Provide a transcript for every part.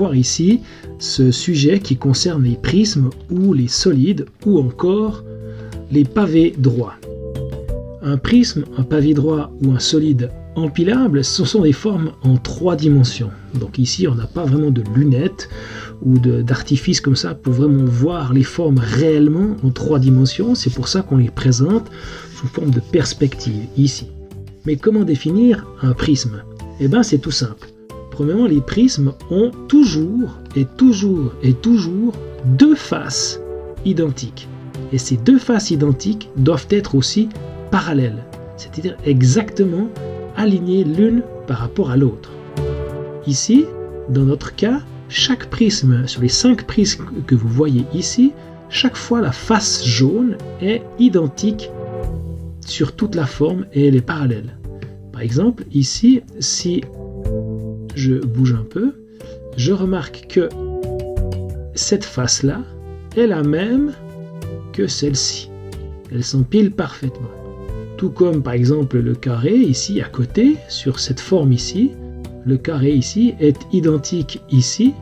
voir ici ce sujet qui concerne les prismes ou les solides ou encore les pavés droits. Un prisme, un pavé droit ou un solide empilable, ce sont des formes en 3 dimensions. Donc ici, on n'a pas vraiment de lunettes ou d'artifice comme ça pour vraiment voir les formes réellement en 3 dimensions. C'est pour ça qu'on les présente sous forme de perspective ici. Mais comment définir un prisme? Eh bien, c'est tout simple. Premièrement, les prismes ont toujours 2 faces identiques. Et ces 2 faces identiques doivent être aussi parallèles, c'est-à-dire exactement alignées l'une par rapport à l'autre. Ici, dans notre cas, chaque prisme, sur les 5 prismes que vous voyez ici, chaque fois la face jaune est identique sur toute la forme et elle est parallèle. Par exemple, ici, si je bouge un peu, je remarque que cette face-là est la même que celle-ci. Elle s'empile parfaitement. Tout comme par exemple le carré ici à côté, sur cette forme ici, le carré ici est identique ici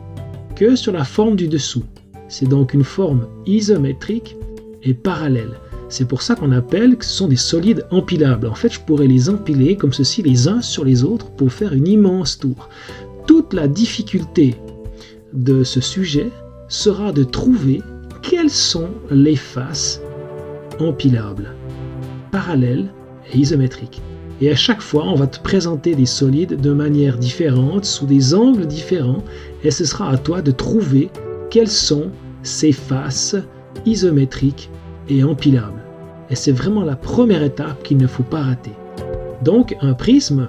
que sur la forme du dessous. C'est donc une forme isométrique et parallèle. C'est pour ça qu'on appelle que ce sont des solides empilables. En fait, je pourrais les empiler comme ceci les uns sur les autres pour faire une immense tour. Toute la difficulté de ce sujet sera de trouver quelles sont les faces empilables, parallèles et isométriques. Et à chaque fois, on va te présenter des solides de manière différente, sous des angles différents, et ce sera à toi de trouver quelles sont ces faces isométriques et empilables. Et c'est vraiment la première étape qu'il ne faut pas rater. Donc, un prisme,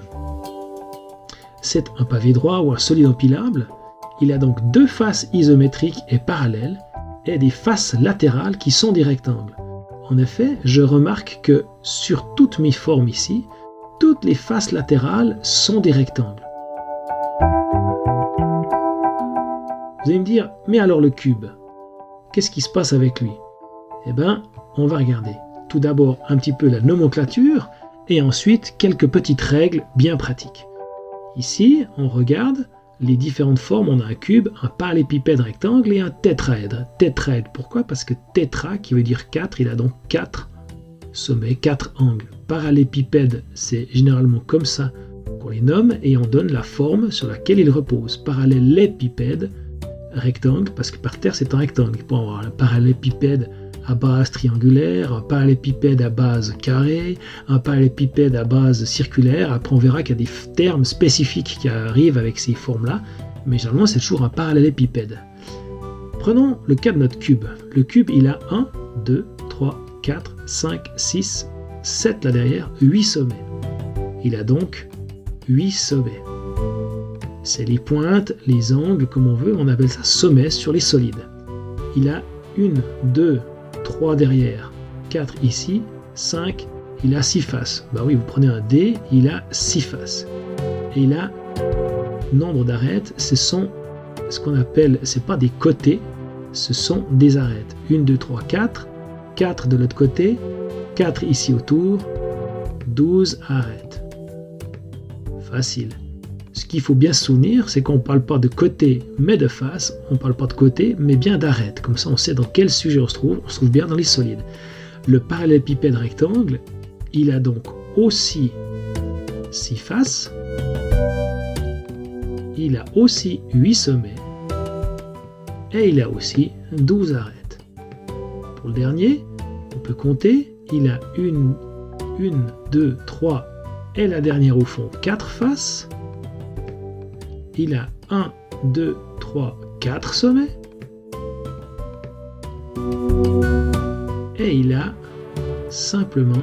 c'est un pavé droit ou un solide empilable. Il a donc 2 faces isométriques et parallèles, et des faces latérales qui sont des rectangles. En effet, je remarque que sur toutes mes formes ici, toutes les faces latérales sont des rectangles. Vous allez me dire, mais alors le cube, qu'est-ce qui se passe avec lui? Eh bien, on va regarder. Tout d'abord un petit peu la nomenclature et ensuite quelques petites règles bien pratiques. Ici, on regarde les différentes formes. On a un cube, un parallélépipède rectangle et un tétraèdre. Tétraèdre, pourquoi? Parce que tétra, qui veut dire 4, il a donc 4 sommets, 4 angles. Parallélépipède, c'est généralement comme ça qu'on les nomme et on donne la forme sur laquelle ils reposent. Parallélépipède, rectangle, parce que par terre c'est un rectangle. Il peut y avoir un parallélépipède à base triangulaire, un parallélépipède à base carrée, un parallélépipède à base circulaire. Après, on verra qu'il y a des termes spécifiques qui arrivent avec ces formes-là, mais généralement, c'est toujours un parallélépipède. Prenons le cas de notre cube. Le cube, il a 1, 2, 3, 4, 5, 6, 7 là derrière, 8 sommets. Il a donc 8 sommets. C'est les pointes, les angles, comme on veut, on appelle ça sommets sur les solides. Il a 1, 2, 3 derrière, 4 ici, 5, il a 6 faces. Bah oui, vous prenez un dé, il a 6 faces. Et il a nombre d'arêtes, ce sont ce qu'on appelle, c'est pas des côtés, ce sont des arêtes. 1, 2, 3, 4, 4 de l'autre côté, 4 ici autour, 12 arêtes. Facile. Ce qu'il faut bien se souvenir, c'est qu'on ne parle pas de côté mais de face, on ne parle pas de côté mais bien d'arête. Comme ça on sait dans quel sujet on se trouve bien dans les solides. Le parallélépipède rectangle, il a donc aussi 6 faces, il a aussi 8 sommets et il a aussi 12 arêtes. Pour le dernier, on peut compter, il a 1, 2, 3 et la dernière au fond 4 faces. Il a 1, 2, 3, 4 sommets. Et il a simplement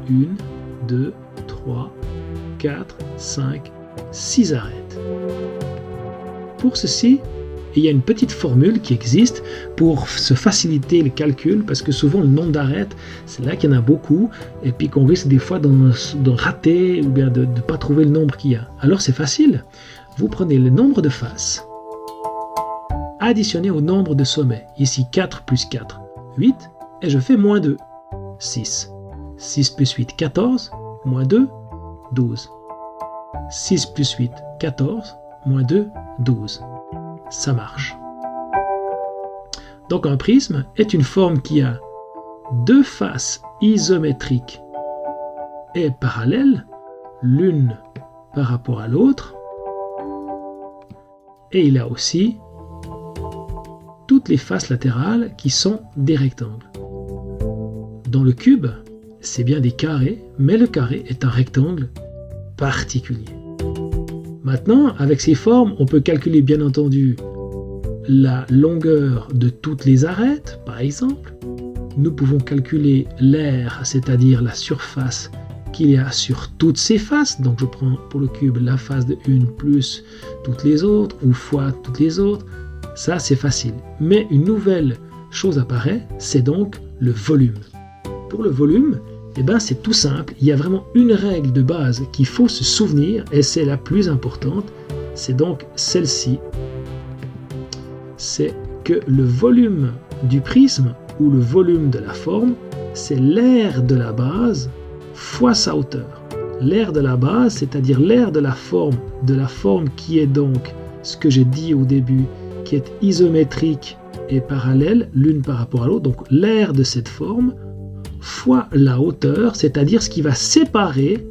1, 2, 3, 4, 5, 6 arêtes. Pour ceci, il y a une petite formule qui existe pour se faciliter le calcul, parce que souvent le nombre d'arêtes, c'est là qu'il y en a beaucoup, et puis qu'on risque des fois de rater ou bien de ne pas trouver le nombre qu'il y a. Alors c'est facile, vous prenez le nombre de faces, additionné au nombre de sommets, ici 4 plus 4, 8, et je fais moins 2, 6. 6 plus 8, 14, moins 2, 12. 6 plus 8, 14, moins 2, 12. ça marche. Donc un prisme est une forme qui a deux faces isométriques et parallèles, l'une par rapport à l'autre, et il a aussi toutes les faces latérales qui sont des rectangles. Dans le cube, c'est bien des carrés, mais le carré est un rectangle particulier. Maintenant, avec ces formes, on peut calculer bien entendu la longueur de toutes les arêtes, par exemple. Nous pouvons calculer l'aire, c'est-à-dire la surface qu'il y a sur toutes ces faces. Donc je prends pour le cube la face de une plus toutes les autres, ou fois toutes les autres. Ça, c'est facile. Mais une nouvelle chose apparaît, c'est donc le volume. Pour le volume, eh ben, c'est tout simple. Il y a vraiment une règle de base qu'il faut se souvenir, et c'est la plus importante. C'est donc celle-ci. C'est que le volume du prisme, ou le volume de la forme, c'est l'aire de la base fois sa hauteur. L'aire de la base, c'est-à-dire l'aire de la forme qui est donc ce que j'ai dit au début, qui est isométrique et parallèle, l'une par rapport à l'autre, donc l'aire de cette forme, fois la hauteur, c'est-à-dire ce qui va séparer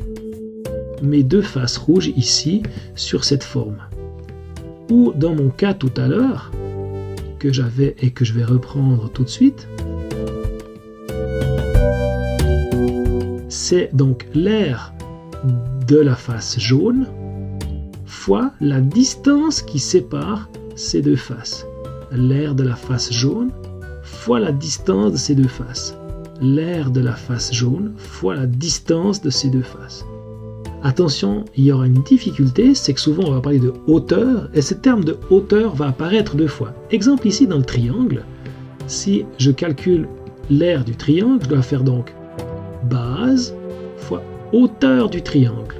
mes deux faces rouges ici sur cette forme. Ou dans mon cas tout à l'heure, que j'avais et que je vais reprendre tout de suite, c'est donc l'aire de la face jaune fois la distance qui sépare ces deux faces. L'aire de la face jaune fois la distance de ces deux faces. L'aire de la face jaune fois la distance de ces deux faces. Attention, il y aura une difficulté, c'est que souvent on va parler de hauteur, et ce terme de hauteur va apparaître deux fois. Exemple ici dans le triangle, si je calcule l'aire du triangle, je dois faire donc base fois hauteur du triangle,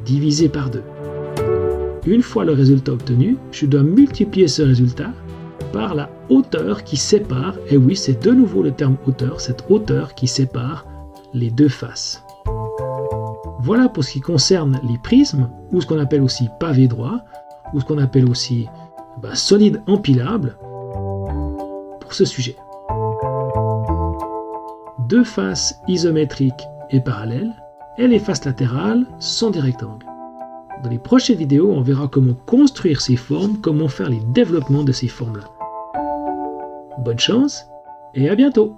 divisé par 2. Une fois le résultat obtenu, je dois multiplier ce résultat par la hauteur qui sépare, et oui, c'est de nouveau le terme hauteur, cette hauteur qui sépare les deux faces. Voilà pour ce qui concerne les prismes, ou ce qu'on appelle aussi pavé droit, ou ce qu'on appelle aussi solide empilable, pour ce sujet. Deux faces isométriques et parallèles, et les faces latérales sont des rectangles. Dans les prochaines vidéos, on verra comment construire ces formes, comment faire les développements de ces formes-là. Bonne chance et à bientôt!